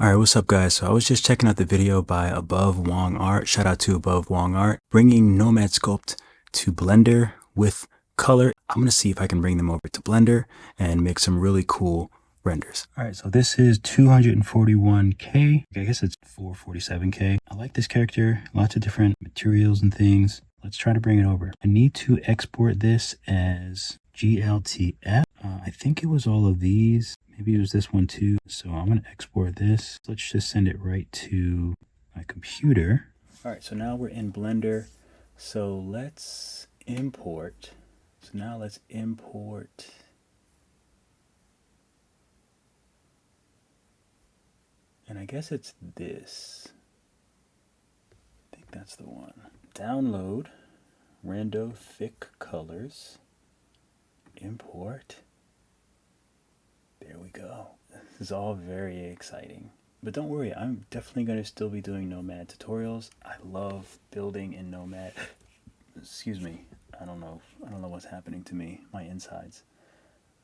Alright, what's up guys? So I was just checking out the video by Above Wong Art. Shout out to Above Wong Art. Bringing Nomad Sculpt to Blender with color. I'm going to see if I can bring them over to Blender and make some really cool renders. Alright, so this is 241K. I guess it's 447K. I like this character. Lots of different materials and things. Let's try to bring it over. I need to export this as GLTF. I think it was all of these. Maybe it was this one too. So I'm going to export this. Let's just send it right to my computer. All right, so now we're in Blender. So let's import. So now let's import. And I guess it's this. I think that's the one. Download Rando Thick Colors. Import. There we go. This is all very exciting. But don't worry, I'm definitely going to still be doing Nomad tutorials. I love building in Nomad. Excuse me. I don't know what's happening to me, my insides.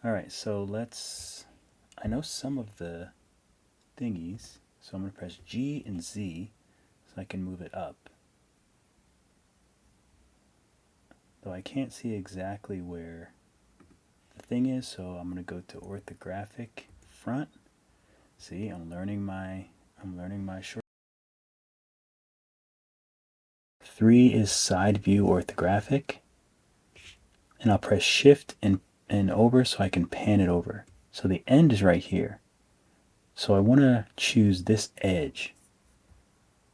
Alright, so let's... I know some of the thingies, so I'm going to press G and Z so I can move it up. Though I can't see exactly where the thing is, so I'm going to go to orthographic front. See, I'm learning my short. 3 is side view orthographic, and I'll press shift and over so I can pan it over. So the end is right here. So I want to choose this edge.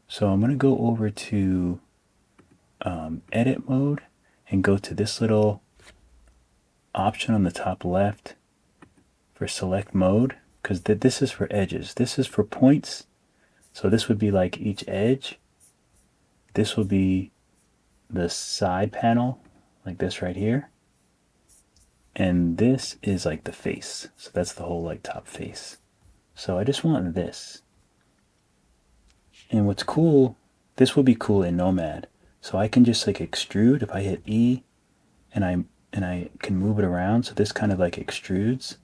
So I'm going to go over to edit mode and go to this little option on the top left for select mode, because this is for edges. This is for points. So this would be like each edge. This will be the side panel, like this right here. And this is like the face. So that's the whole like top face. So I just want this. And what's cool, this will be cool in Nomad. So I can just like extrude if I hit E and I can move it around. So this kind of like extrudes.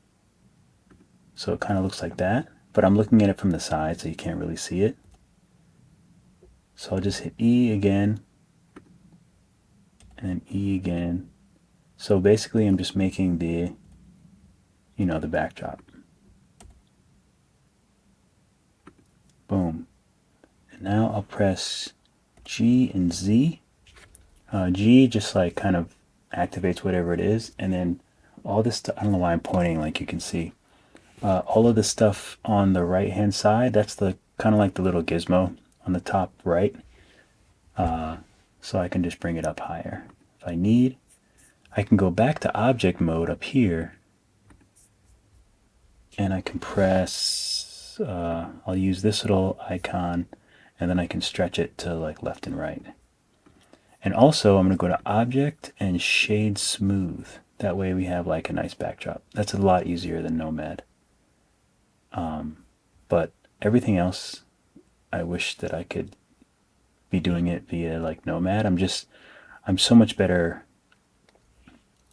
So it kind of looks like that, but I'm looking at it from the side so you can't really see it. So I'll just hit E again and then E again. So basically I'm just making the, the backdrop. Boom. And now I'll press G and Z. G just like kind of activates whatever it is, and then all this stuff, I don't know why I'm pointing, like you can see. All of the stuff on the right hand side, that's the kind of like the little gizmo on the top right. So I can just bring it up higher if I need. I can go back to object mode up here, and I can press, I'll use this little icon, and then I can stretch it to like left and right. And also I'm going to go to object and shade smooth. That way we have like a nice backdrop. That's a lot easier than Nomad. But everything else, I wish that I could be doing it via like Nomad. I'm so much better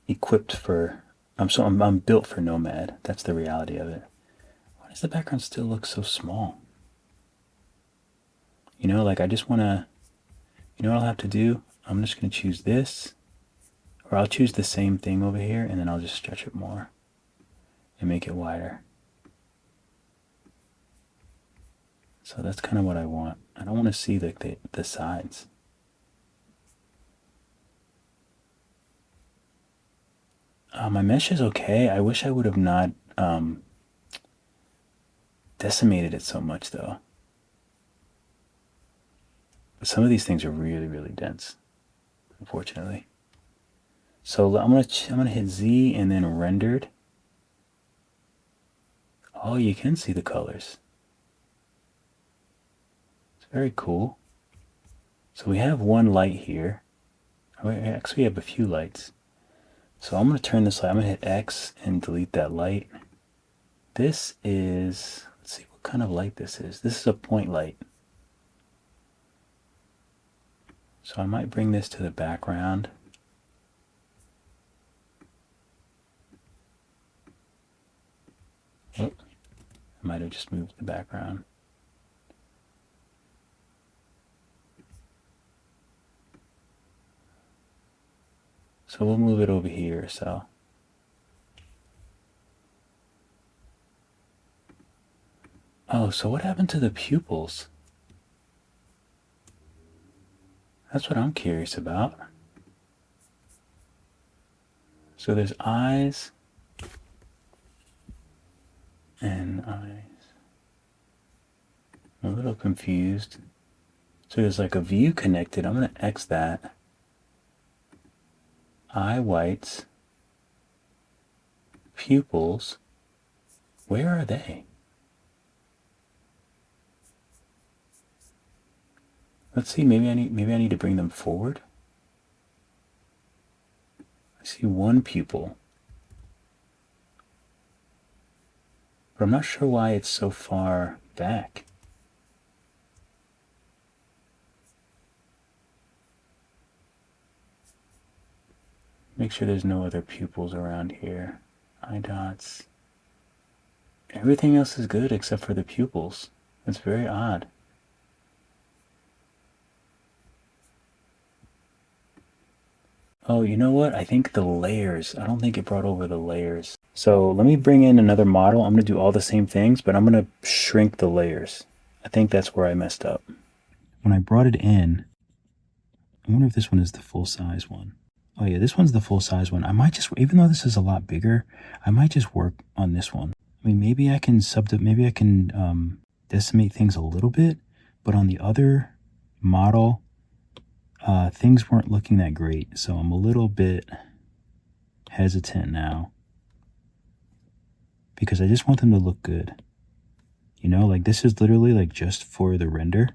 equipped for, I'm built for Nomad. That's the reality of it. Why does the background still look so small? Like I just want to, what I'll have to do? I'm just going to choose this, or I'll choose the same thing over here, and then I'll just stretch it more and make it wider. So that's kind of what I want. I don't want to see like the sides. My mesh is okay. I wish I would have not decimated it so much though. But some of these things are really, really dense, unfortunately. So I'm gonna hit Z and then rendered. Oh, you can see the colors. It's very cool. So we have one light here. Actually, we have a few lights. So I'm going to turn this light. I'm going to hit X and delete that light. This is, let's see what kind of light this is. This is a point light. So I might bring this to the background. Oh, I might have just moved the background. So we'll move it over here. So oh, so what happened to the pupils? That's what I'm curious about. So there's eyes and eyes. I'm a little confused. So there's like a view connected. I'm going to X that. Eye whites. Pupils. Where are they? Let's see, maybe I need to bring them forward. I see one pupil. But I'm not sure why it's so far back. Make sure there's no other pupils around here. Eye dots. Everything else is good except for the pupils. That's very odd. Oh, you know what? I think the layers. I don't think it brought over the layers. So let me bring in another model. I'm going to do all the same things, but I'm going to shrink the layers. I think that's where I messed up. When I brought it in, I wonder if this one is the full size one. Oh yeah, this one's the full size one. I might just, even though this is a lot bigger, I might just work on this one. I mean, maybe I can decimate things a little bit, but on the other model, things weren't looking that great. So I'm a little bit hesitant now because I just want them to look good. You know, like this is literally like just for the render.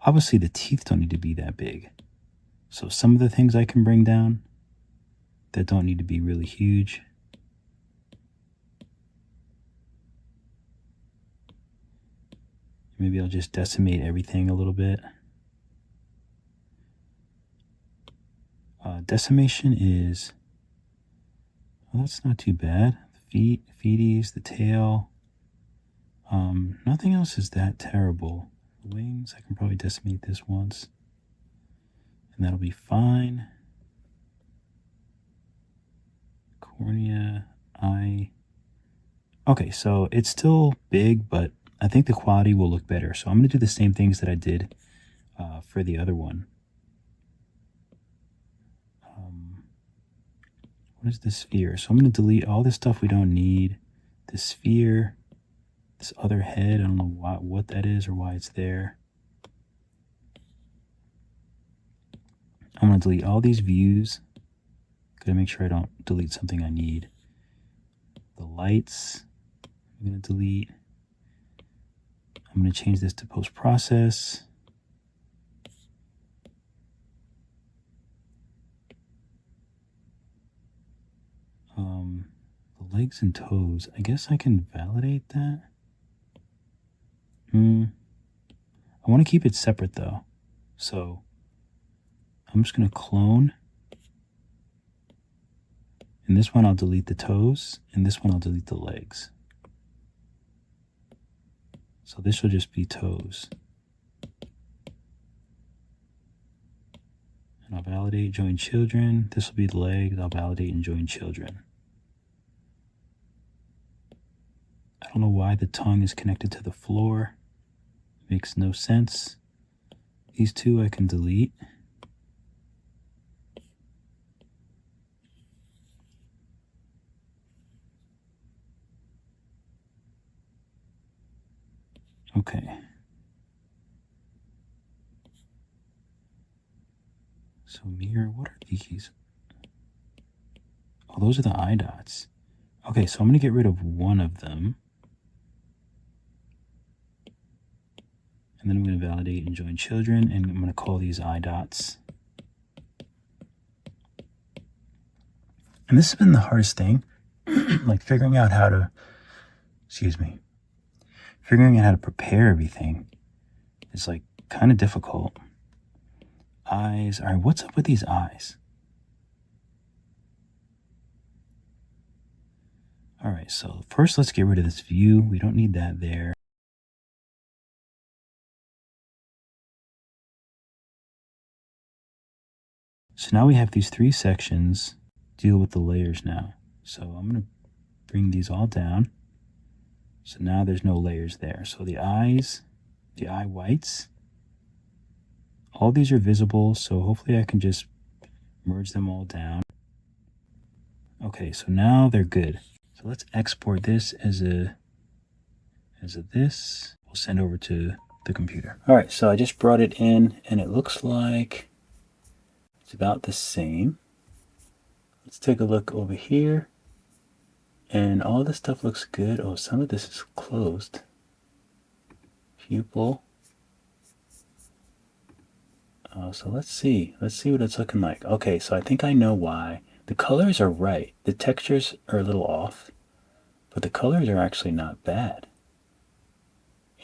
Obviously the teeth don't need to be that big. So some of the things I can bring down that don't need to be really huge. Maybe I'll just decimate everything a little bit. Decimation is, well, that's not too bad. The feeties, the tail. Nothing else is that terrible. The wings, I can probably decimate this once. And that'll be fine. Cornea, eye. Okay, so it's still big, but I think the quality will look better. So I'm going to do the same things that I did for the other one. What is the sphere? So I'm going to delete all this stuff we don't need. The sphere, this other head, I don't know what that is or why it's there. I'm going to delete all these views. Gotta make sure I don't delete something I need. The lights, I'm going to delete. I'm going to change this to post-process. The legs and toes, I guess I can validate that. I want to keep it separate though. So I'm just going to clone. In this one, I'll delete the toes. In this one, I'll delete the legs. So this will just be toes. And I'll validate join children. This will be the legs. I'll validate and join children. I don't know why the tongue is connected to the floor. Makes no sense. These two I can delete. Okay. So mirror, what are these? Oh, those are the eye dots. Okay, so I'm going to get rid of one of them. And then I'm going to validate and join children, and I'm going to call these eye dots. And this has been the hardest thing, like figuring out how to, figuring out how to prepare everything is like kind of difficult. Eyes, all right, what's up with these eyes? All right, so first let's get rid of this view. We don't need that there. So now we have these three sections. deal with the layers now. So I'm going to bring these all down. So now there's no layers there. So the eyes, the eye whites, all these are visible. So hopefully I can just merge them all down. Okay, so now they're good. So let's export this as a this. We'll send over to the computer. All right, so I just brought it in and it looks like it's about the same. Let's take a look over here. And all this stuff looks good. Oh, some of this is closed. Pupil. So let's see what it's looking like. Okay, so I think I know why. The colors are right. The textures are a little off, but the colors are actually not bad.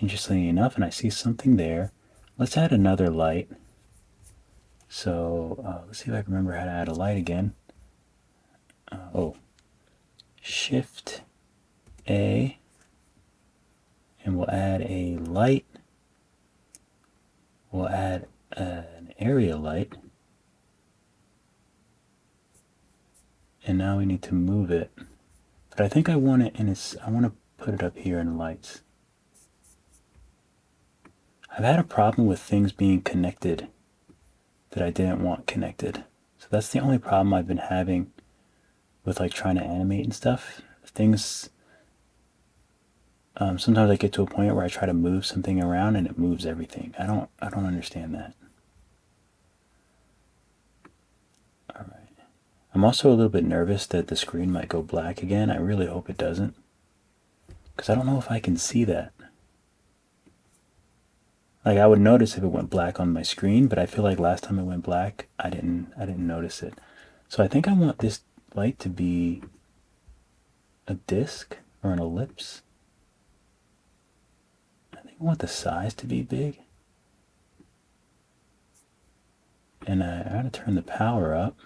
Interestingly enough, and I see something there. Let's add another light. So let's see if I can remember how to add a light again. Shift A, and we'll add a light. We'll add an area light. And now we need to move it. But I think I want it in its, I want to put it up here in lights. I've had a problem with things being connected that I didn't want connected. So that's the only problem I've been having with like trying to animate and stuff. Things, sometimes I get to a point where I try to move something around and it moves everything. I don't understand that. All right. I'm also a little bit nervous that the screen might go black again. I really hope it doesn't, because I don't know if I can see that. Like, I would notice if it went black on my screen, but I feel like last time it went black, I didn't notice it. So I think I want this light to be a disc or an ellipse. I think I want the size to be big. And I gotta turn the power up.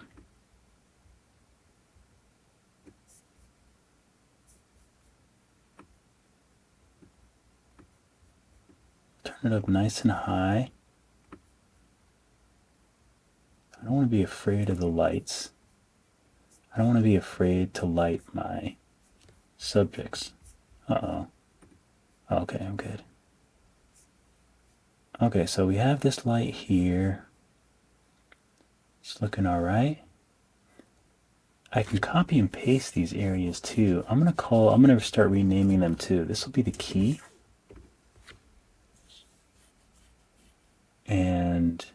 Turn it up nice and high. I don't want to be afraid of the lights. I don't want to be afraid to light my subjects. Uh-oh. Okay, I'm good. Okay, so we have this light here. It's looking all right. I can copy and paste these areas too. I'm gonna start renaming them too. This will be the key. And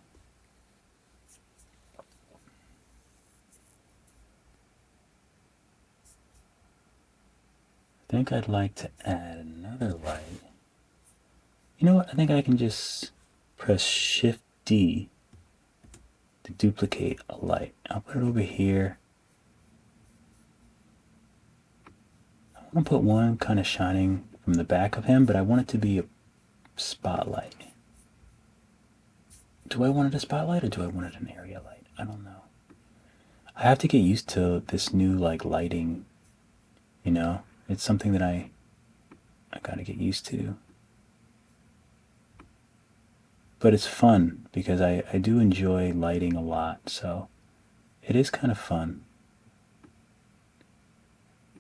I think I'd like to add another light. You know what? I think I can just press Shift D to duplicate a light. I'll put it over here. I want to put one kind of shining from the back of him, but I want it to be a spotlight. Do I want it a spotlight or do I want it an area light? I don't know. I have to get used to this new like lighting, you know? It's something that I gotta get used to. But it's fun because I do enjoy lighting a lot, so it is kind of fun.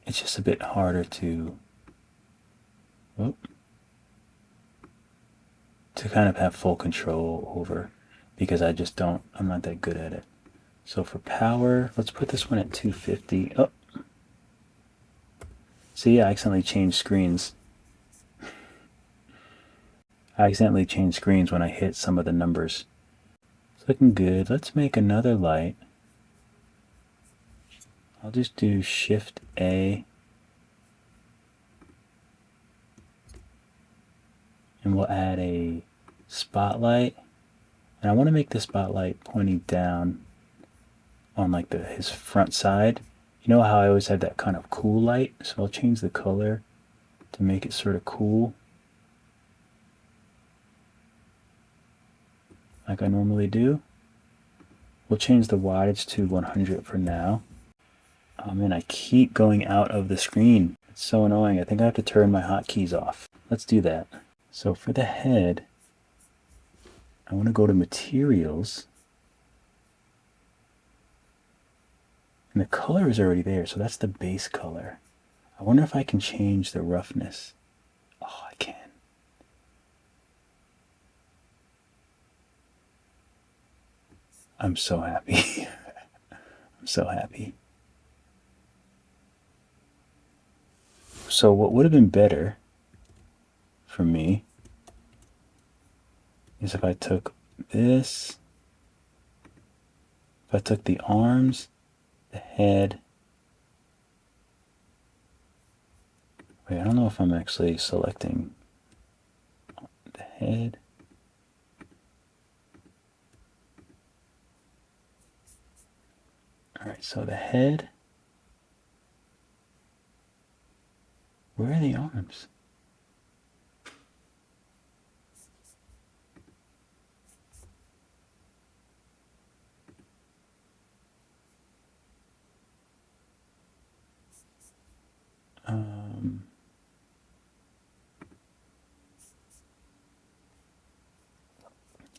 It's just a bit harder to kind of have full control over, because I'm not that good at it. So for power, let's put this one at 250. Oh, see, I accidentally changed screens. I accidentally changed screens when I hit some of the numbers. It's looking good. Let's make another light. I'll just do Shift A. And we'll add a spotlight. And I want to make the spotlight pointing down on like his front side. You know how I always have that kind of cool light? So I'll change the color to make it sort of cool, like I normally do. We'll change the wattage to 100 for now. Oh man, I keep going out of the screen. It's so annoying. I think I have to turn my hotkeys off. Let's do that. So for the head, I want to go to Materials. And the color is already there, so that's the base color. I wonder if I can change the roughness. Oh, I can. I'm so happy. I'm so happy. So what would have been better for me is if I took this, if I took the arms, the head. Wait, I don't know if I'm actually selecting the head. All right, so the head. Where are the arms?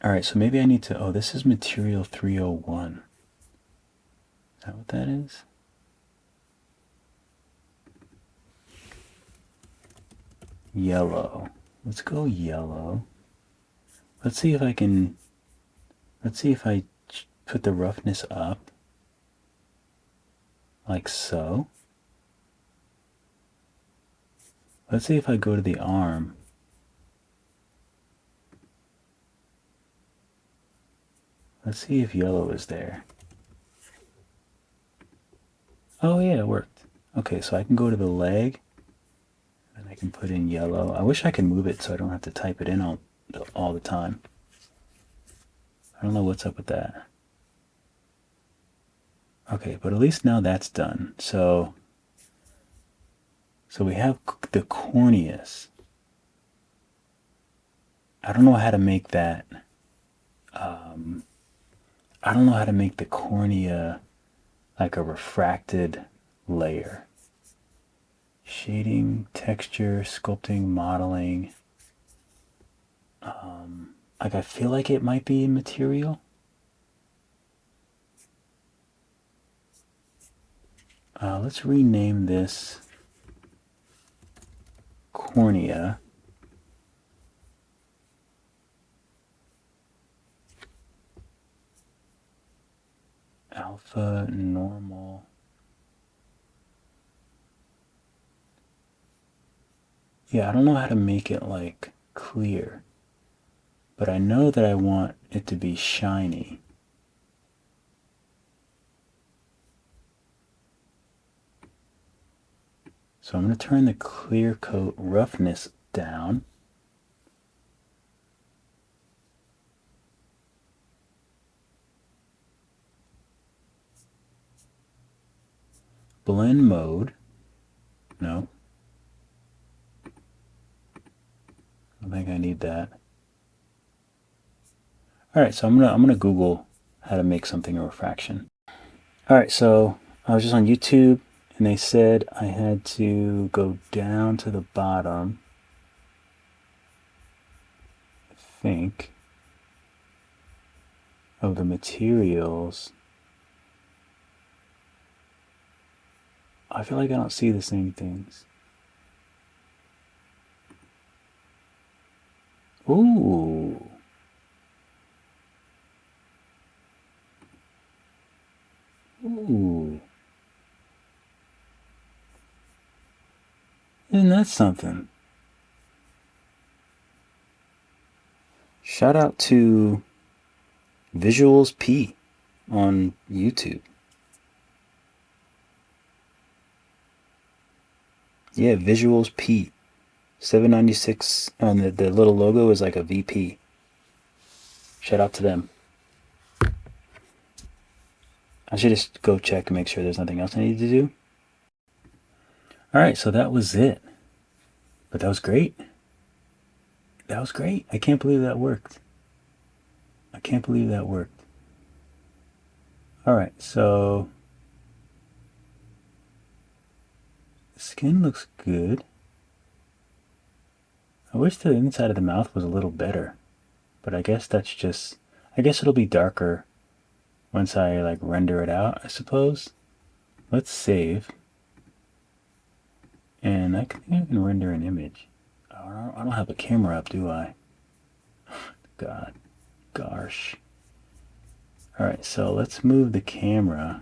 All right, so maybe I need to, oh, this is material 301. Is that what that is? Yellow. Let's go yellow. Let's see if I can, let's see if I put the roughness up. Like so. Let's see if I go to the arm. Let's see if yellow is there. Oh yeah, it worked. Okay, so I can go to the leg, and I can put in yellow. I wish I could move it so I don't have to type it in all the time. I don't know what's up with that. Okay, but at least now that's done. So we have the corneas. I don't know how to make that. I don't know how to make the cornea like a refracted layer. Shading, texture, sculpting, modeling. Like I feel like it might be material. Let's rename this cornea. Alpha, normal. Yeah, I don't know how to make it like clear, but I know that I want it to be shiny. So I'm going to turn the clear coat roughness down. Blend mode. No. I don't think I need that. All right, so I'm gonna Google how to make something a refraction. All right, so I was just on YouTube, and they said I had to go down to the bottom. I think of the materials. I feel like I don't see the same things. Ooh. Ooh. Isn't that something? Shout out to Visuals P on YouTube. Yeah, Visuals P. 796 on the little logo is like a VP. Shout out to them. I should just go check and make sure there's nothing else I need to do. Alright, so that was it. But that was great. That was great. I can't believe that worked. I can't believe that worked. Alright, so the skin looks good. I wish the inside of the mouth was a little better, but I guess that's just, I guess it'll be darker once I like render it out, I suppose. let's save. And I can render an image. I don't have a camera up, do I? God, gosh. Alright, so let's move the camera.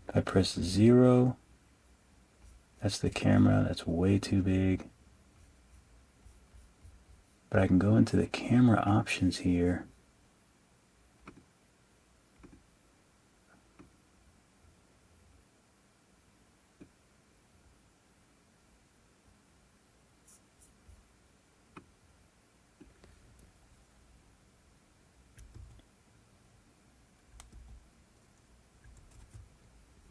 If I press 0, that's the camera. That's way too big. But I can go into the camera options here.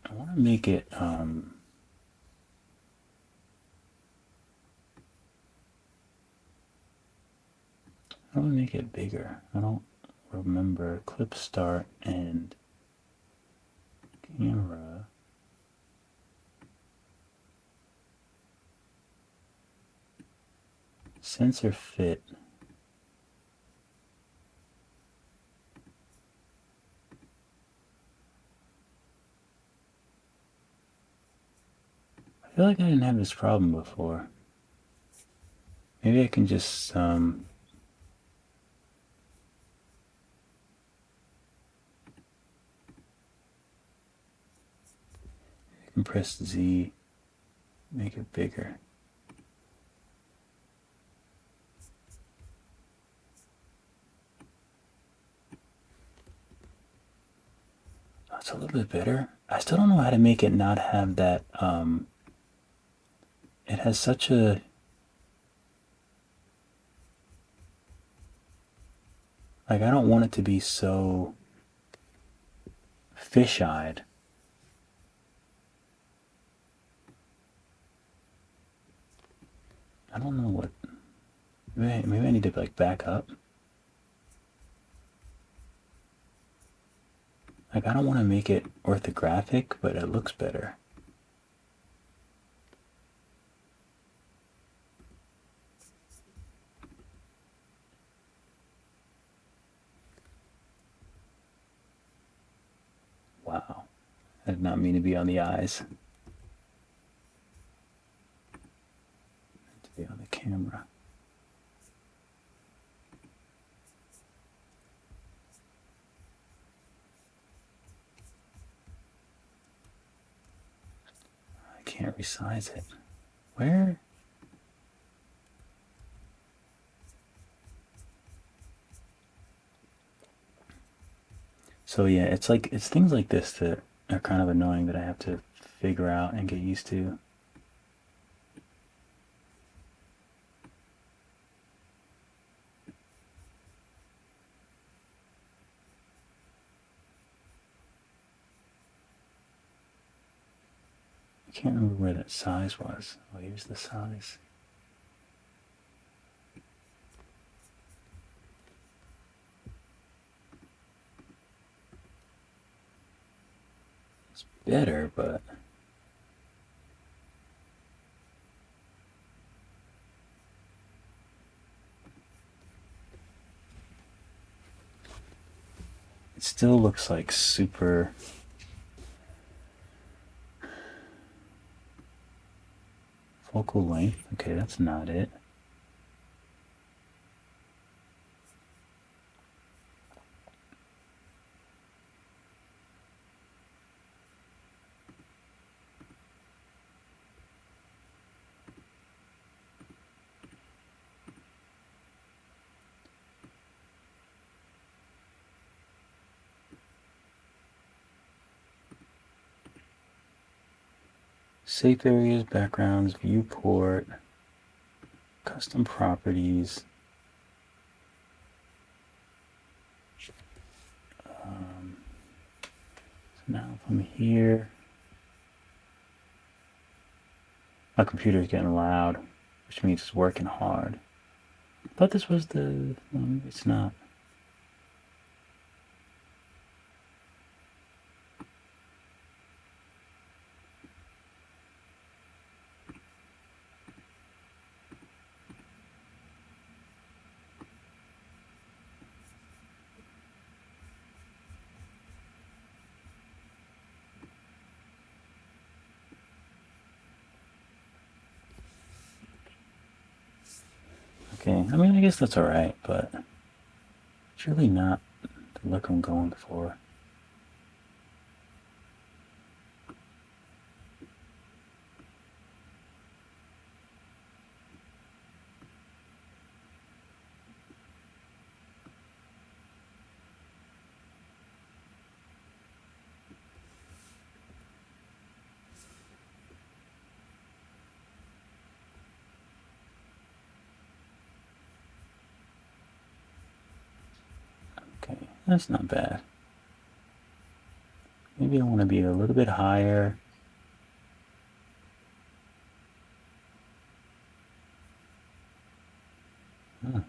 I want to make it I want to make it bigger. I don't remember clip start and camera. Sensor fit. I feel like I didn't have this problem before. Maybe I can just I can press Z, make it bigger. That's a little bit better. I still don't know how to make it not have that it has such a like I don't want it to be so fish-eyed. I don't know what. Maybe I need to like back up. Like I don't want to make it orthographic, but it looks better. Wow. I did not mean to be on the eyes. To be on the camera. I can't resize it. Where? So yeah, it's things like this that are kind of annoying that I have to figure out and get used to. I can't remember where that size was. Oh, here's the size. It's better, but it still looks like super focal length. Okay, that's not it. Safe areas, backgrounds, viewport, custom properties. So now from here, my computer's getting loud, which means it's working hard. I thought this was the, well, maybe it's not. Okay, I mean, I guess that's alright, but it's really not the look I'm going for. Okay, that's not bad. Maybe I want to be a little bit higher. Huh.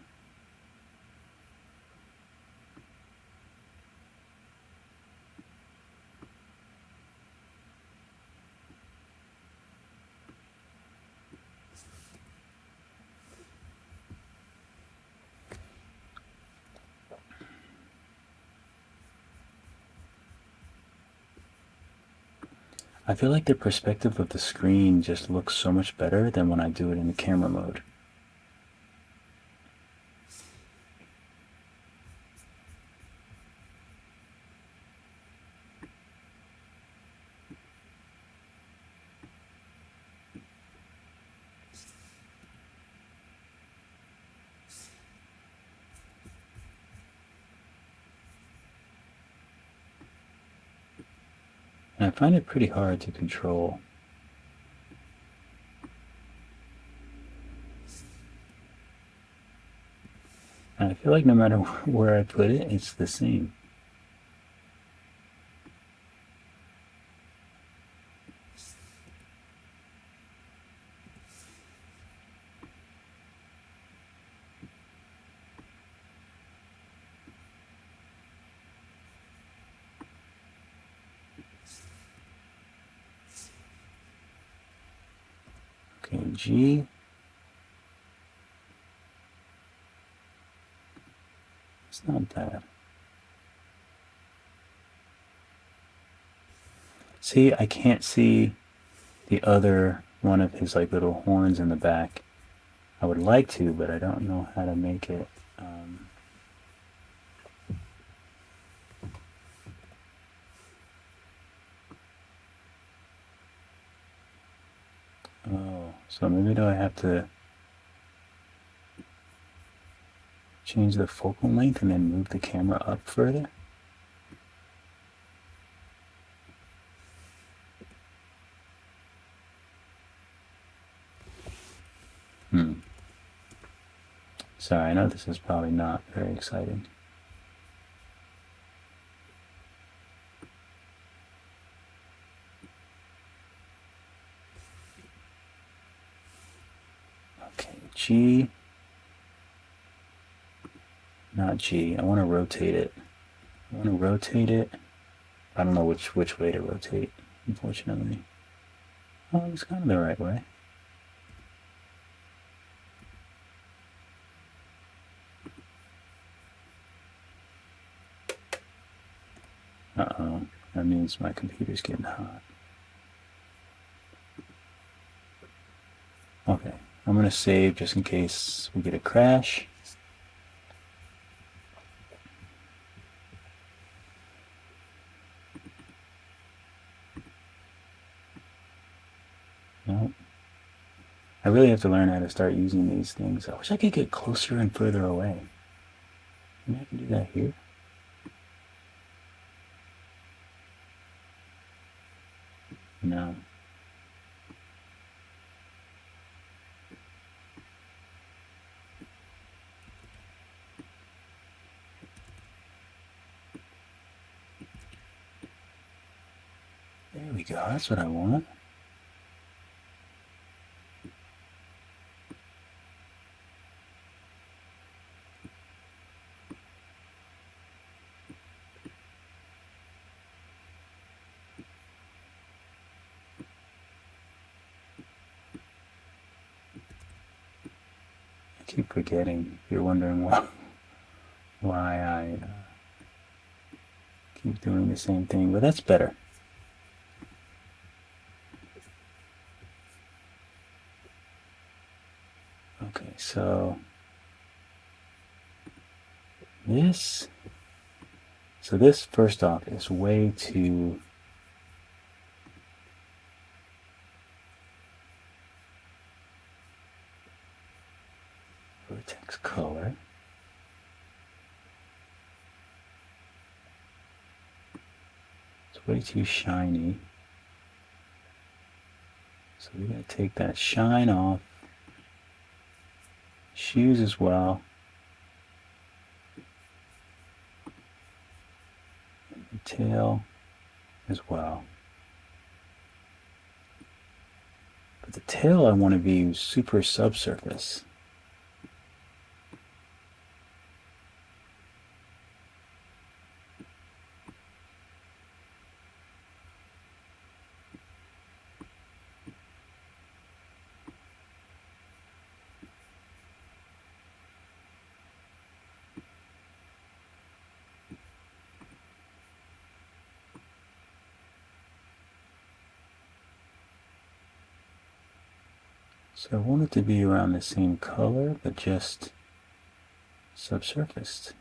I feel like the perspective of the screen just looks so much better than when I do it in the camera mode. And I find it pretty hard to control. And I feel like no matter where I put it, it's the same. Okay, G. It's not bad. See, I can't see the other one of his like little horns in the back. I would like to, but I don't know how to make it. Oh, so maybe do I have to change the focal length and then move the camera up further? Sorry, I know this is probably not very exciting. Okay, G. Not G. I want to rotate it. I want to rotate it. I don't know which way to rotate, unfortunately. Oh, it's kind of the right way. Uh-oh. That means my computer's getting hot. Okay. I'm going to save just in case we get a crash. Nope. I really have to learn how to start using these things. I wish I could get closer and further away. Maybe I can do that here. No. There we go. That's what I want. I keep forgetting. You're wondering why I keep doing the same thing, but that's better. Okay, so This, so this first off is way too vertex color. It's way too shiny. So we gotta take that shine off. Shoes as well. The tail as well. But the tail I want to be super subsurface. So I want it to be around the same color, but just subsurfaced.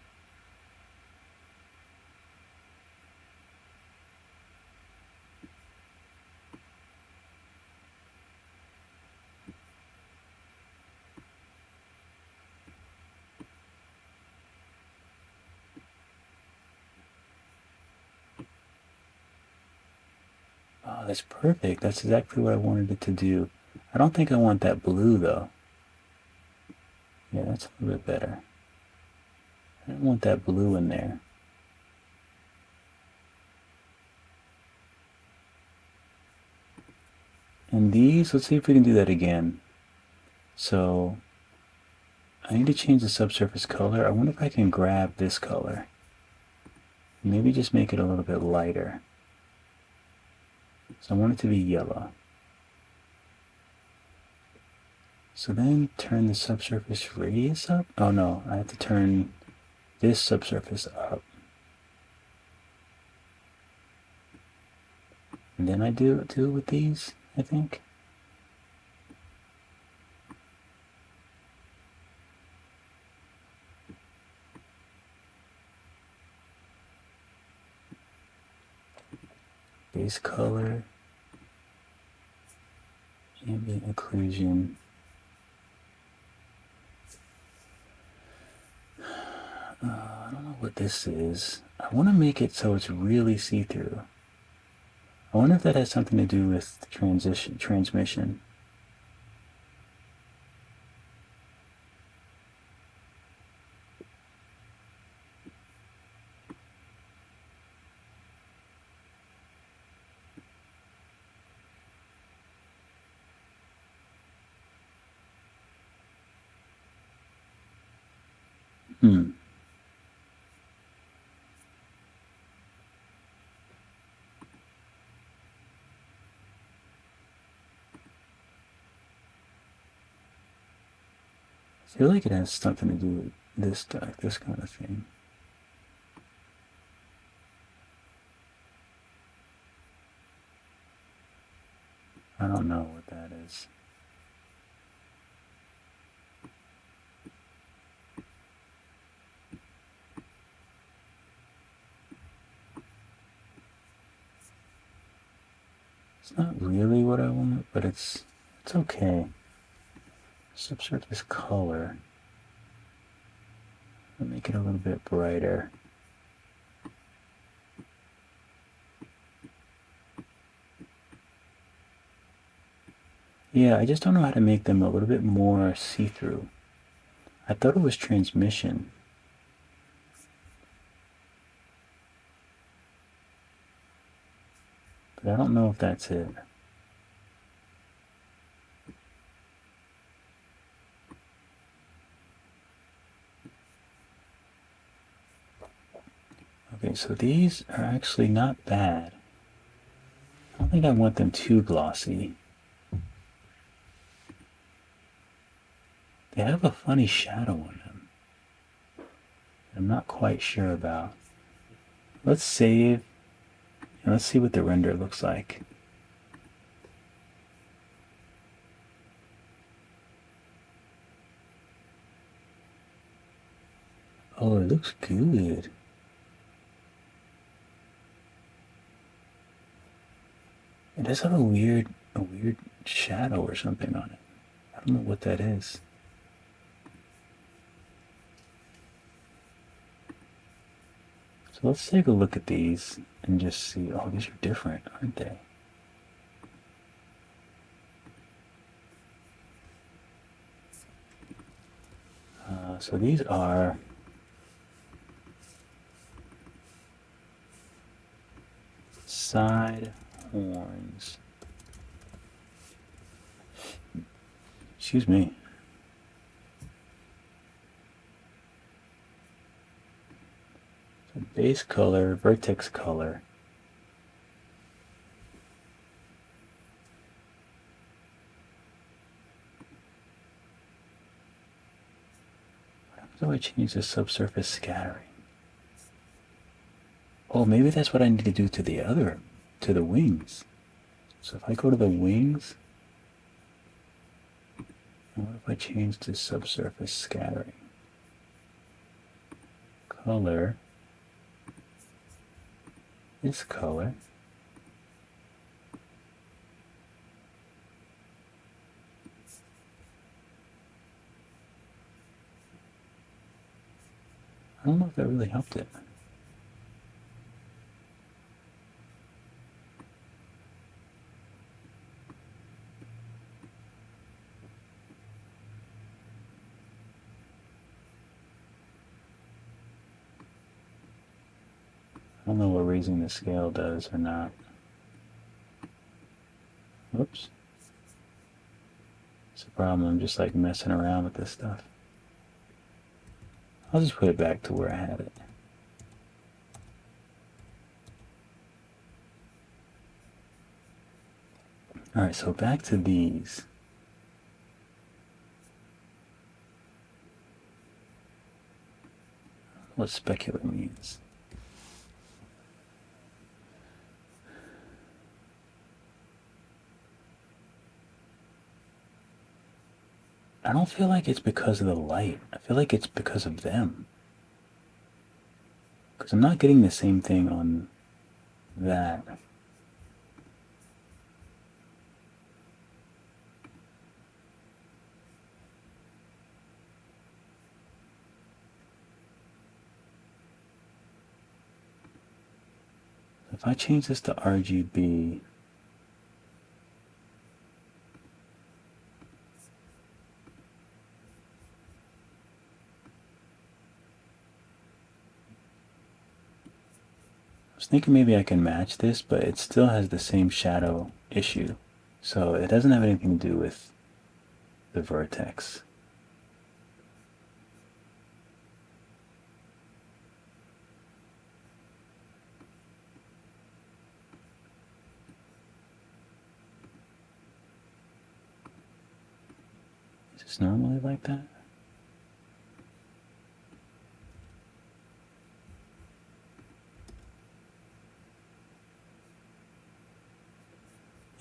Oh, that's perfect. That's exactly what I wanted it to do. I don't think I want that blue though. Yeah, that's a little bit better. I don't want that blue in there. And these, let's see if we can do that again. So I need to change the subsurface color. I wonder if I can grab this color. Maybe just make it a little bit lighter. So I want it to be yellow. So then turn the subsurface radius up. Oh no, I have to turn this subsurface up. And then I do it with these, I think. Base color, ambient occlusion. I don't know what this is. I want to make it so it's really see-through. I wonder if that has something to do with the transmission. I feel like it has something to do with this stuff, this kind of thing. I don't know what that is. It's not really what I want, but it's okay. Subsurface color. I'll make it a little bit brighter. Yeah, I just don't know how to make them a little bit more see-through. I thought it was transmission. But I don't know if that's it. Okay, so these are actually not bad. I don't think I want them too glossy. They have a funny shadow on them. I'm not quite sure about. Let's save, and let's see what the render looks like. Oh, it looks good. It does have a weird shadow or something on it. I don't know what that is. So let's take a look at these and just see. Oh, these are different, aren't they? So these are side horns. Excuse me. So base color, vertex color. How do I change the subsurface scattering? Oh, maybe that's what I need to do to the wings. So if I go to the wings, what if I change the subsurface scattering? Color is color. I don't know if that really helped it. I don't know what raising the scale does or not. Whoops. It's a problem. I'm just like messing around with this stuff. I'll just put it back to where I had it. Alright, so back to these. What specular means. I don't feel like it's because of the light. I feel like it's because of them. Because I'm not getting the same thing on that. If I change this to RGB, I was thinking maybe I can match this, but it still has the same shadow issue. So it doesn't have anything to do with the vertex. Is this normally like that?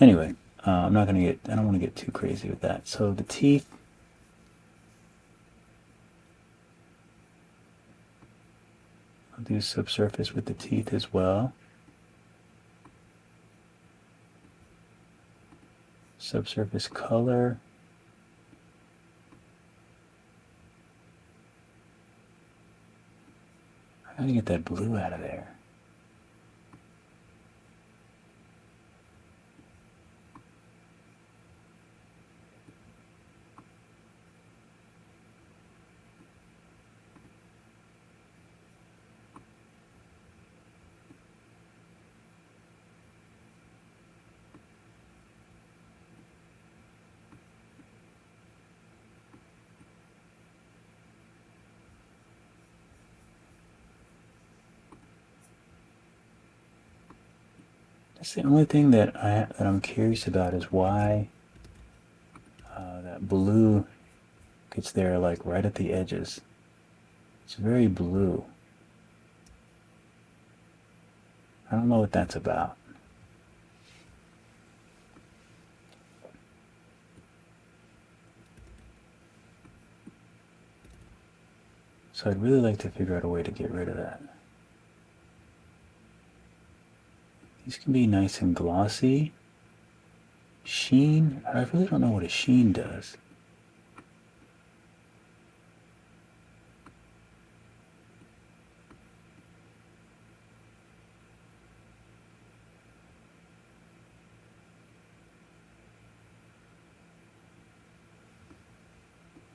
Anyway, I don't want to get too crazy with that. So the teeth, I'll do subsurface with the teeth as well. Subsurface color. I gotta get that blue out of there. That's the only thing that I'm curious about is why that blue gets there like right at the edges. It's very blue. I don't know what that's about. So So I'd really like to figure out a way to get rid of that. These can be nice and glossy. Sheen, I really don't know what a sheen does.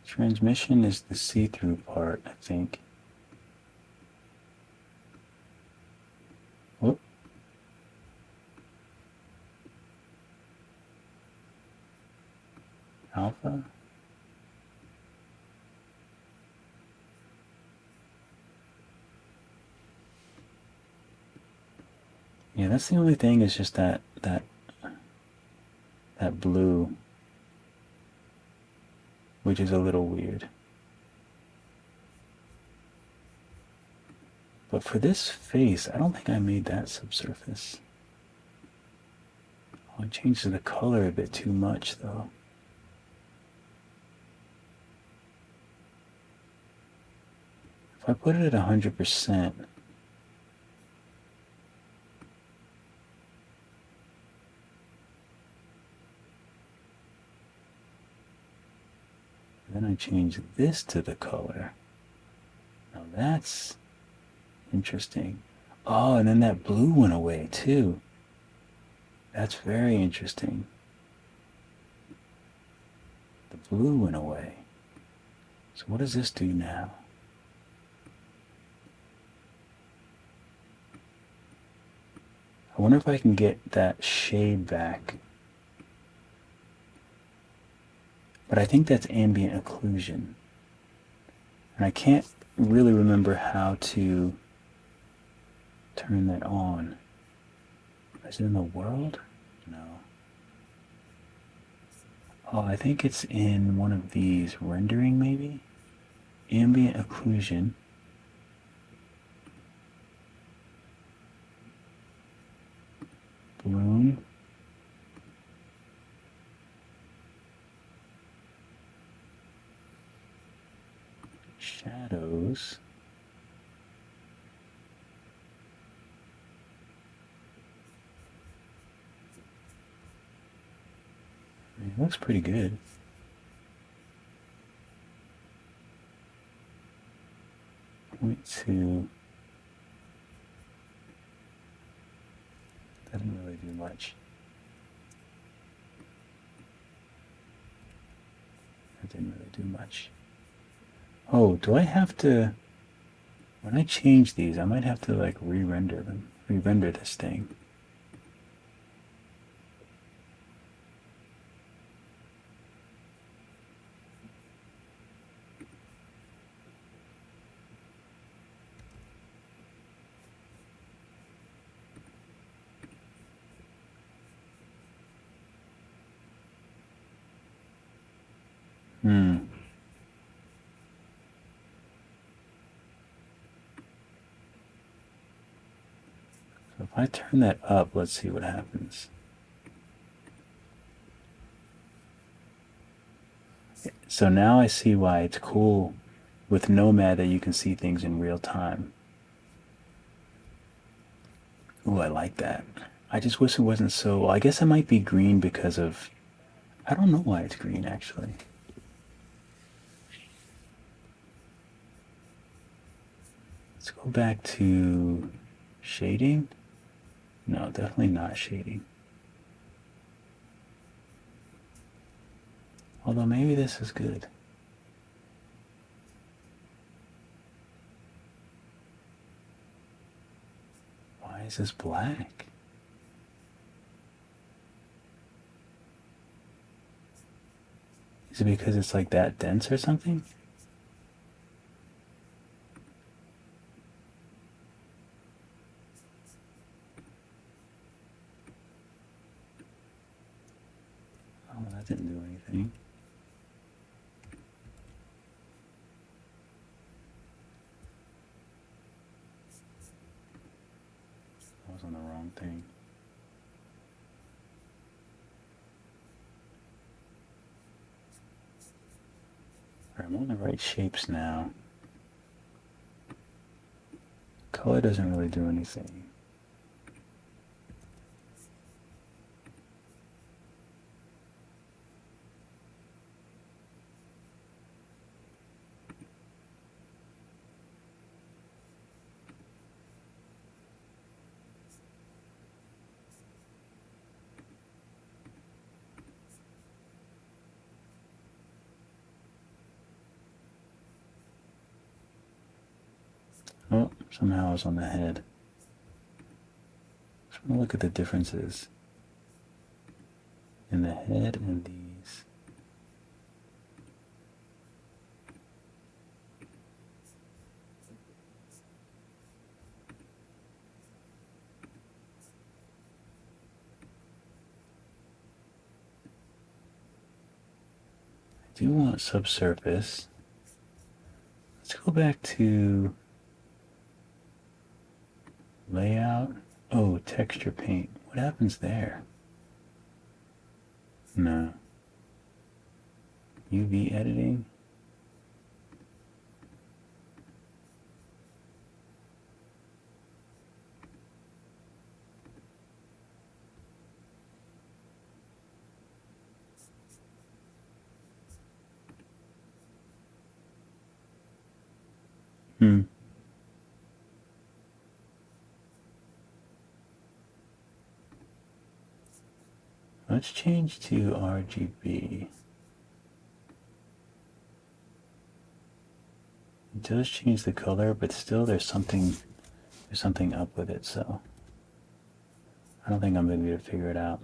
Transmission is the see-through part, I think. Whoop. Alpha. Yeah, that's the only thing, is just that blue, which is a little weird. But for this face, I don't think I made that subsurface. Oh, I changed the color a bit too much, though. If I put it at 100%, then I change this to the color. Now that's interesting. Oh, and then that blue went away too. That's very interesting. The blue went away. So what does this do now? I wonder if I can get that shade back. But I think that's ambient occlusion. And I can't really remember how to turn that on. Is it in the world? No. Oh, I think it's in one of these. Rendering, maybe? Ambient occlusion. Bloom. Shadows. It looks pretty good. Point to. Doesn't really do much. That didn't really do much. Oh, do I have to, when I change these, I might have to like re-render them, re-render this thing. So if I turn that up, let's see what happens. So now I see why it's cool with Nomad that you can see things in real time. Ooh, I like that. I just wish it wasn't so, well, I guess it might be green because of, I don't know why it's green actually. Let's go back to shading. No, definitely not shading. Although maybe this is good. Why is this black? Is it because it's like that dense or something? Oh, that didn't do anything. I was on the wrong thing. Alright, I'm on the right shapes now. color doesn't really do anything. Oh, somehow I was on the head. Just want to look at the differences in the head and these. I do want subsurface. Let's go back to layout. Oh, texture paint. What happens there? No. UV editing. Let's change to RGB. It does change the color, but still there's something up with it, so I don't think I'm gonna be able to figure it out.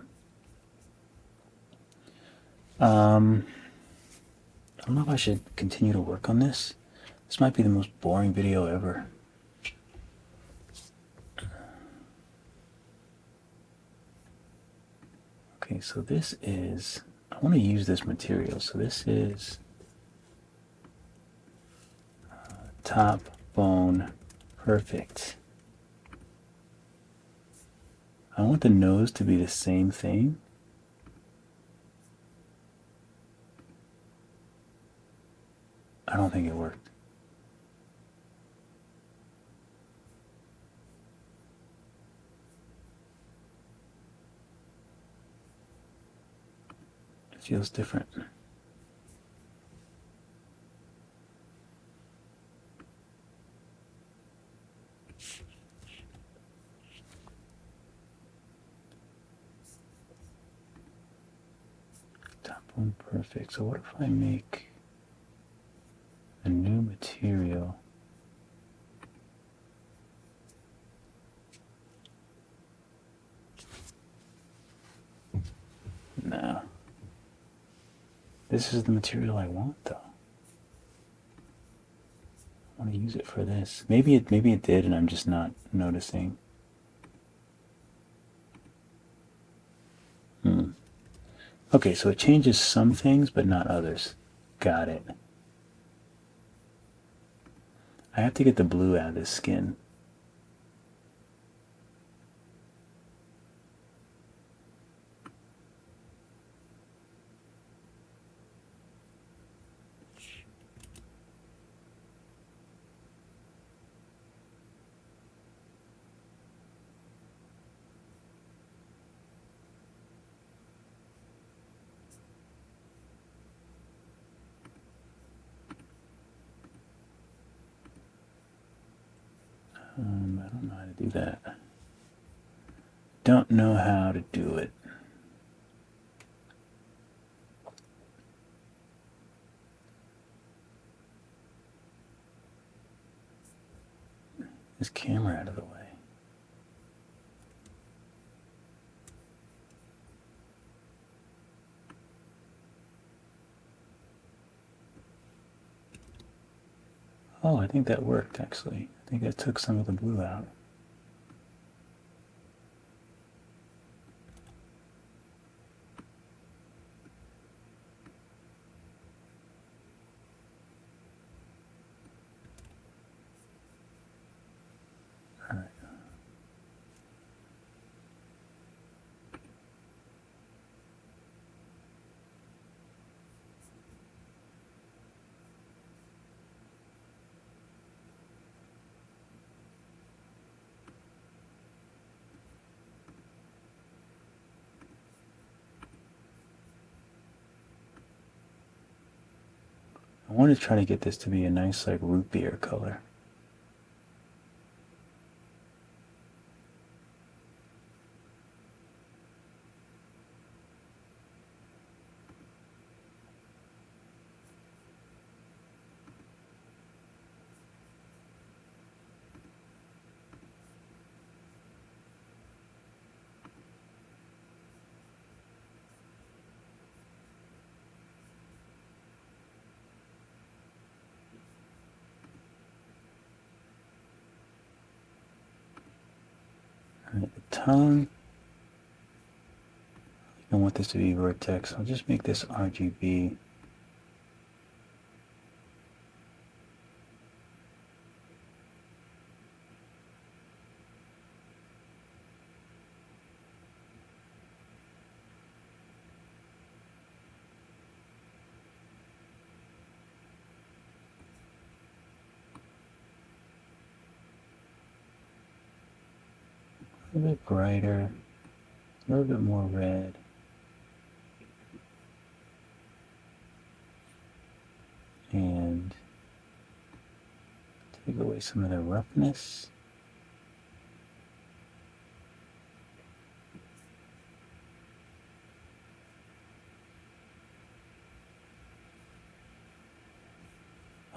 I don't know if I should continue to work on this. This might be the most boring video ever. Okay, so this is, I want to use this material. So this is top bone perfect. I want the nose to be the same thing. I don't think it worked. It feels different. Top bone perfect. So what if I make a new material? No. This is the material I want, though. I want to use it for this. Maybe it did, and I'm just not noticing. Okay, so it changes some things, but not others. Got it. I have to get the blue out of this skin. I don't know how to do that. Don't know how to do it. This camera out of the way. Oh, I think that worked, actually. I think that took some of the blue out. All right. I want to try to get this to be a nice like root beer color. Alright, the tongue. I want this to be vertex. I'll just make this RGB. A little bit brighter, a little bit more red. And take away some of the roughness.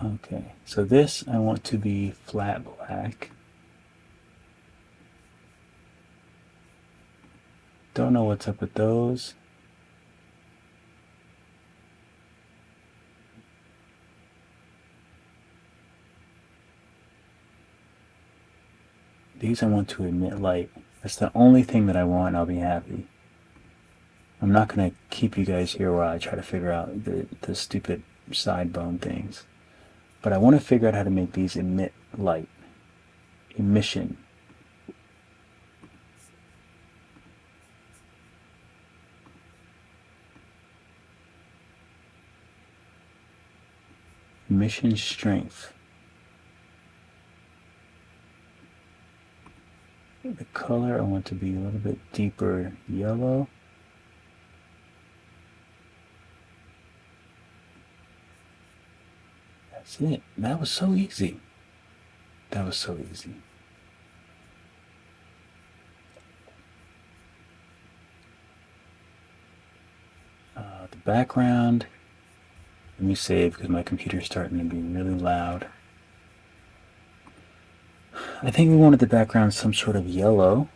Okay, so this I want to be flat black. Don't know what's up with those. These I want to emit light. That's the only thing that I want. I'll be happy. I'm not going to keep you guys here while I try to figure out the stupid side bone things. But I want to figure out how to make these emit light. Emission. Emission strength. The color I want to be a little bit deeper yellow. That's it. That was so easy. That was so easy. The background. Let me save because my computer's starting to be really loud. I think we wanted the background some sort of yellow.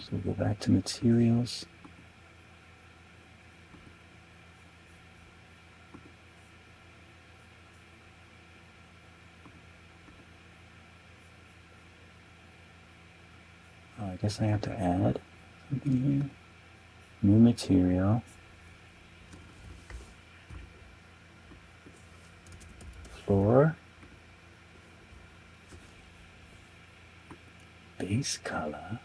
So we'll go back to materials. Oh, I guess I have to add something here. New material. Floor. Base color.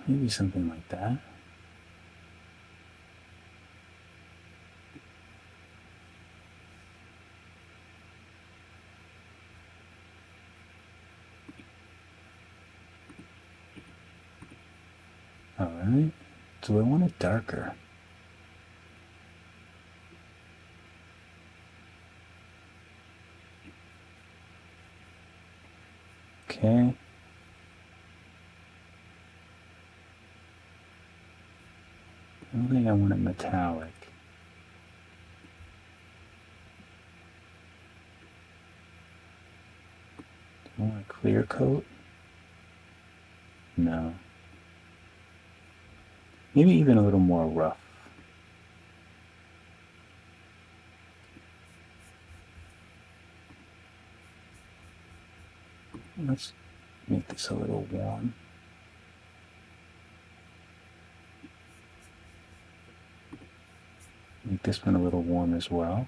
Maybe something like that. All right. Do I want it darker? Okay. I don't think I want it metallic. Do I want a clear coat? No. Maybe even a little more rough. Let's make this a little warm. Make this one a little warm as well.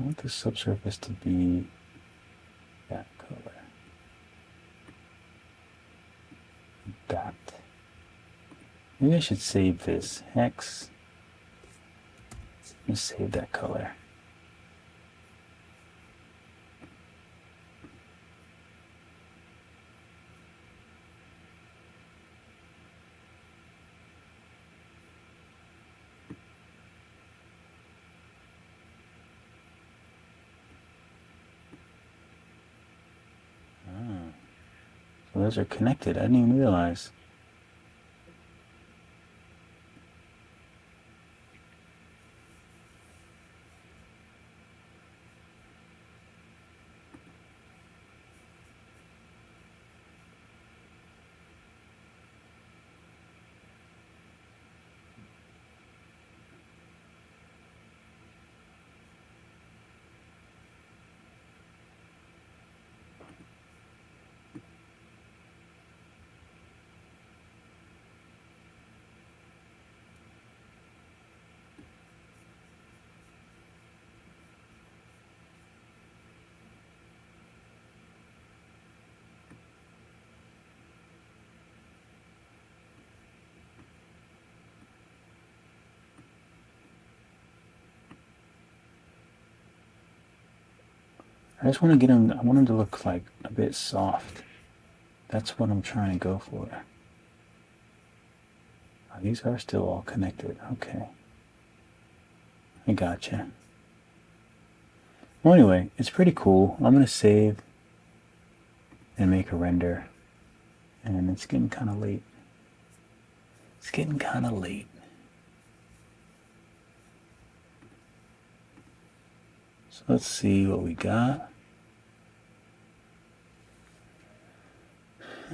I want the subsurface to be that color. That. Maybe I should save this hex. Let's save that color. So those are connected. I didn't even realize. I just want to get them, I want them to look like a bit soft. That's what I'm trying to go for. Oh, these are still all connected. Okay. I gotcha. Well, anyway, it's pretty cool. I'm going to save and make a render. And it's getting kind of late. It's getting kind of late. So let's see what we got.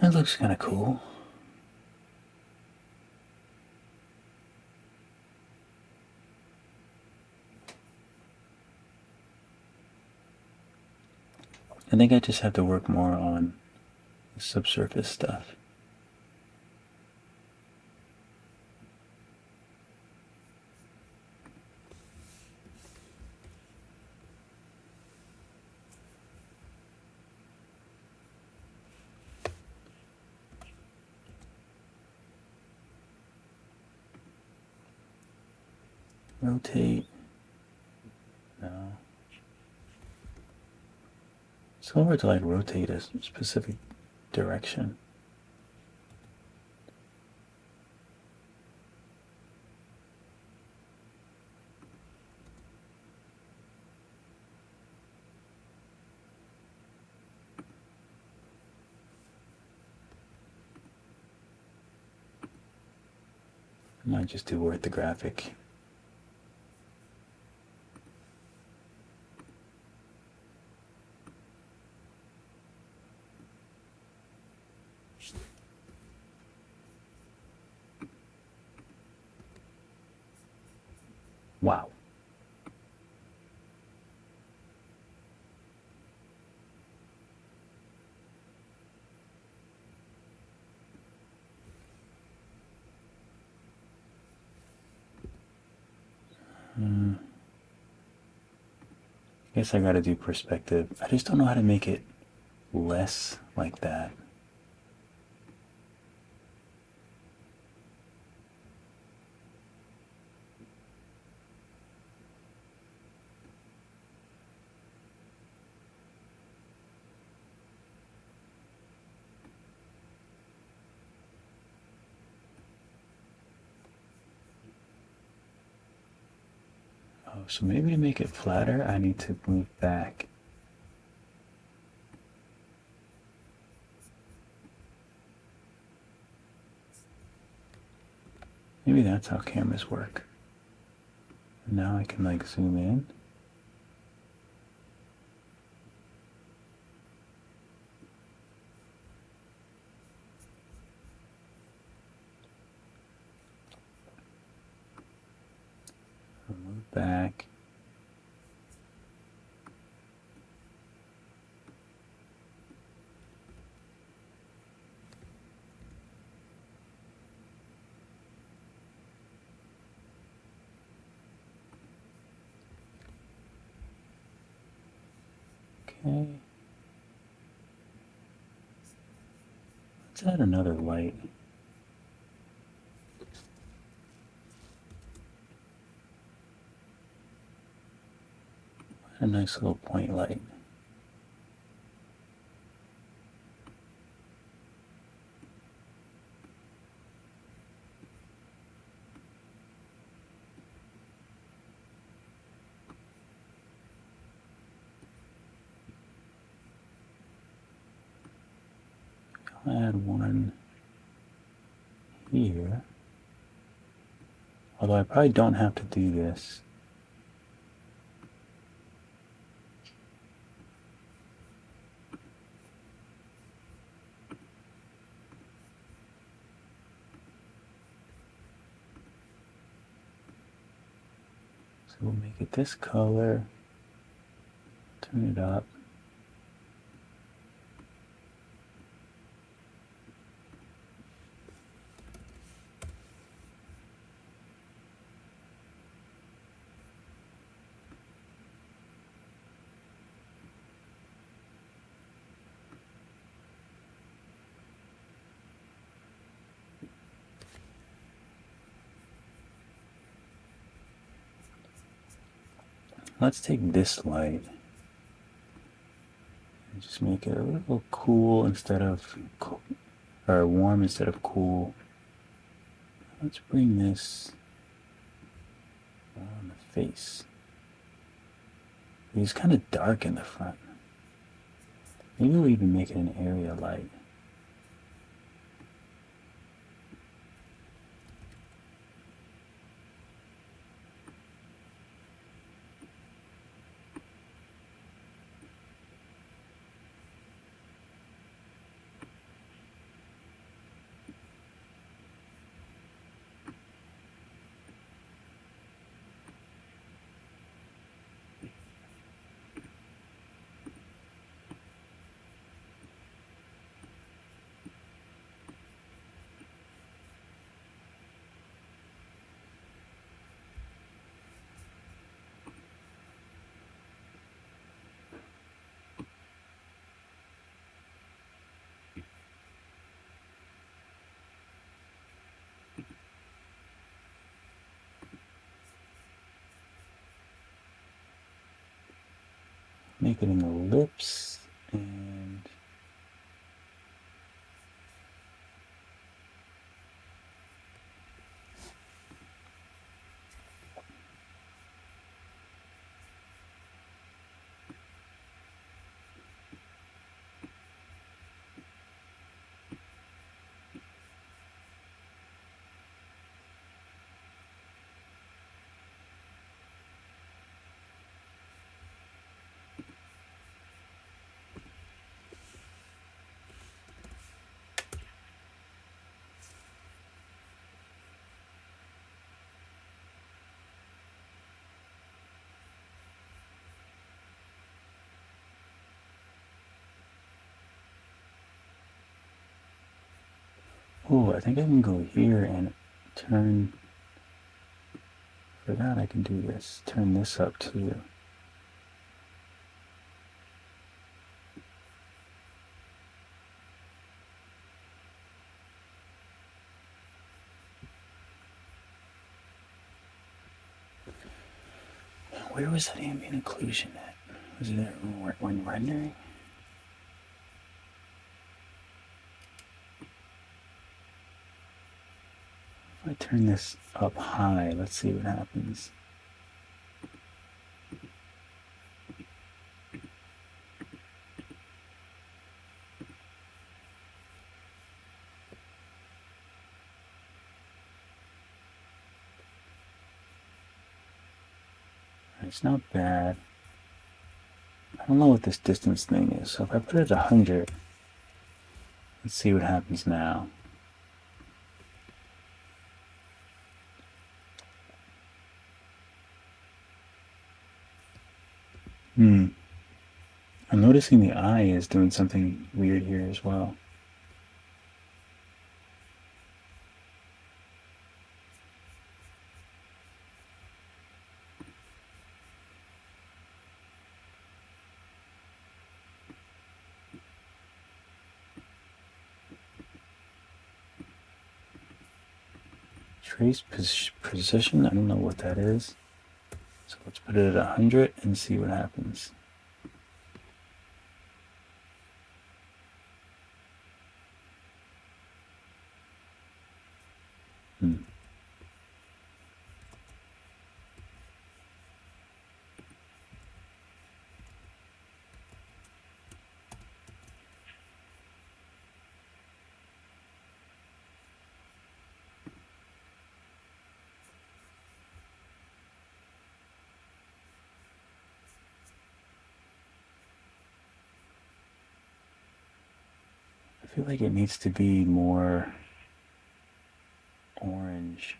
That looks kind of cool. I think I just have to work more on the subsurface stuff. Rotate. No. It's hard to like rotate a specific direction. I might just do orthographic. Wow. Guess I gotta do perspective. I just don't know how to make it less like that. Oh, so maybe to make it flatter, I need to move back. Maybe that's how cameras work. Now I can like zoom in. Move back. Okay. Let's add another light. A nice little point light. I'll add one here. Although I probably don't have to do this. So we'll make it this color. Turn it up. Let's take this light and just make it a little cool instead of or warm instead of cool. Let's bring this on the face. It's kind of dark in the front. Maybe we'll even make it an area light. Make it in the lips and oh, I think I can go here and turn, for that I can do this, turn this up too. Where was that ambient occlusion at? Was it when rendering? If I turn this up high, let's see what happens. It's not bad. I don't know what this distance thing is, so if I put it at 100, let's see what happens now. I'm noticing the eye is doing something weird here as well. Trace position, I don't know what that is. So let's put it at 100 and see what happens. I feel like it needs to be more orange.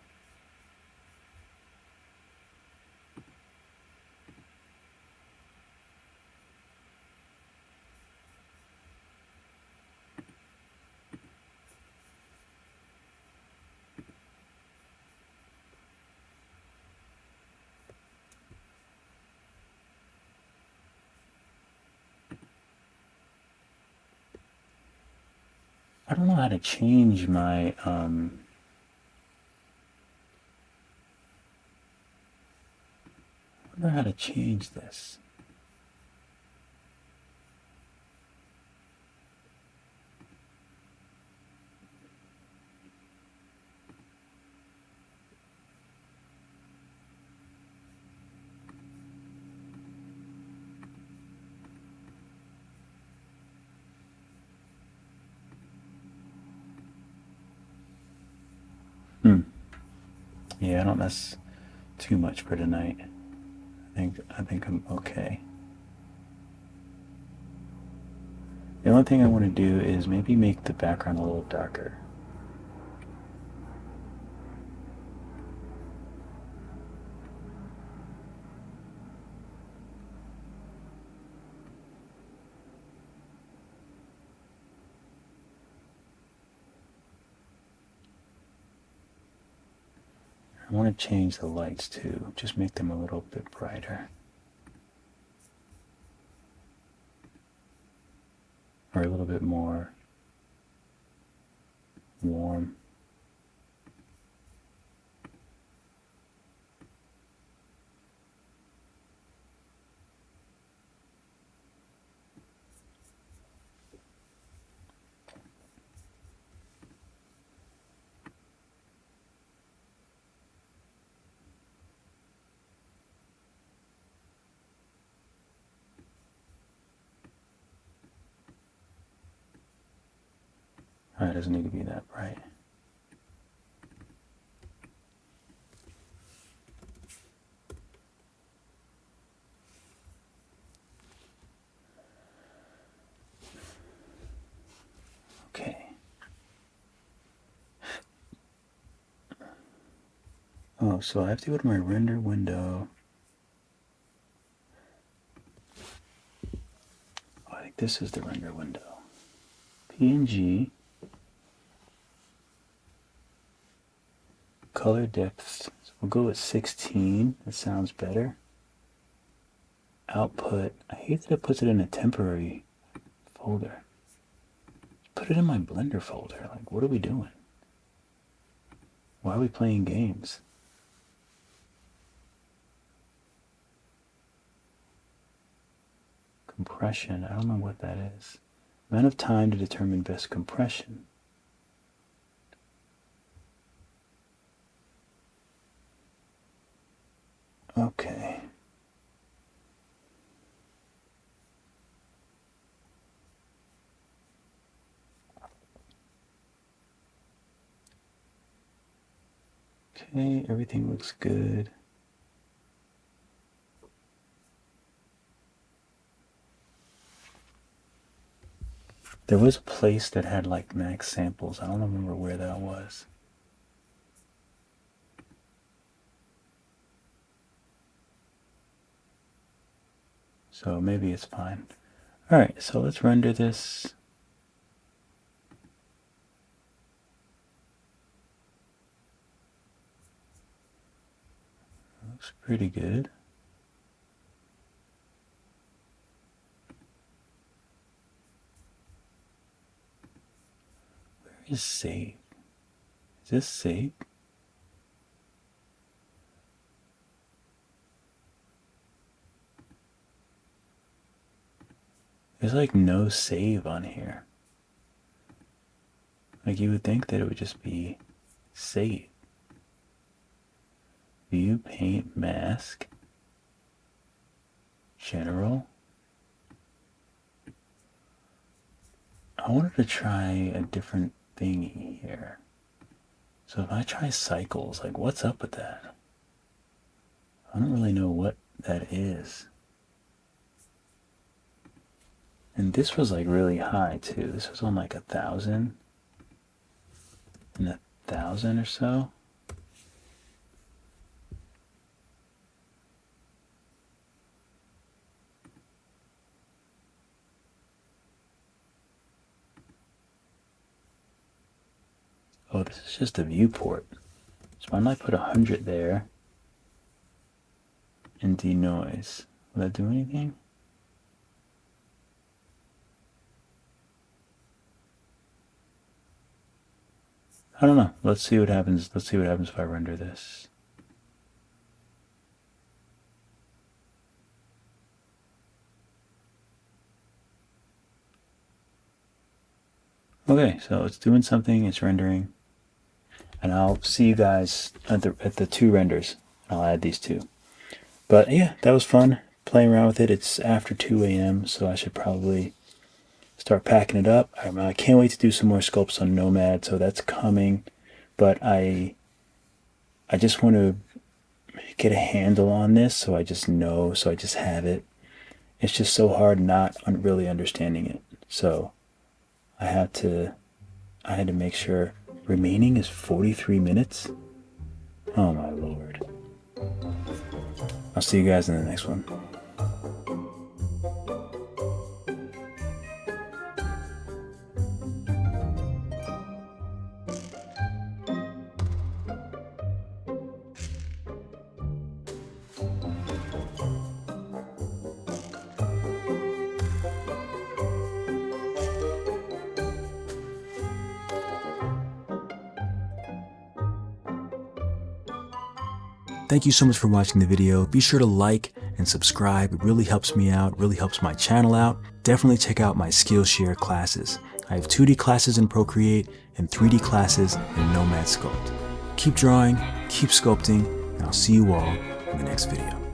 I don't know how to change my I wonder how to change this. Yeah, I don't mess too much for tonight. I think I'm okay. The only thing I want to do is maybe make the background a little darker. I want to change the lights too, just make them a little bit brighter. Or a little bit more warm. It doesn't need to be that bright. Okay. Oh, so I have to go to my render window. Oh, I think this is the render window. PNG. Color depth. So we'll go with 16. That sounds better. Output. I hate that it puts it in a temporary folder. Put it in my Blender folder. Like, what are we doing? Why are we playing games? Compression. I don't know what that is. Amount of time to determine best compression. Okay. Okay, everything looks good. There was a place that had like max samples. I don't remember where that was. So maybe it's fine. All right, so let's render this. Looks pretty good. Where is save? Is this save? There's like no save on here. Like you would think that it would just be save. View, paint, mask, general. I wanted to try a different thingy here. So if I try cycles, like what's up with that? I don't really know what that is. And this was like really high too. This was on like 1,000 and 1,000 or so. Oh, this is just a viewport. So why don't I put 100 there and denoise? Will that do anything? I don't know. Let's see what happens. Let's see what happens if I render this. Okay, so it's doing something. It's rendering, and I'll see you guys at the two renders. I'll add these two. But yeah, that was fun playing around with it. It's after 2 a.m., so I should probably start packing it up. I can't wait to do some more sculpts on Nomad, so that's coming. But I just want to get a handle on this, so I just know, so I just have it. It's just so hard not really understanding it. So I had to make sure. Remaining is 43 minutes. Oh my lord. I'll see you guys in the next one. Thank you so much for watching the video. Be sure to like and subscribe. It really helps me out, really helps my channel out. Definitely check out my Skillshare classes. I have 2D classes in Procreate and 3D classes in Nomad Sculpt. Keep drawing, keep sculpting, and I'll see you all in the next video.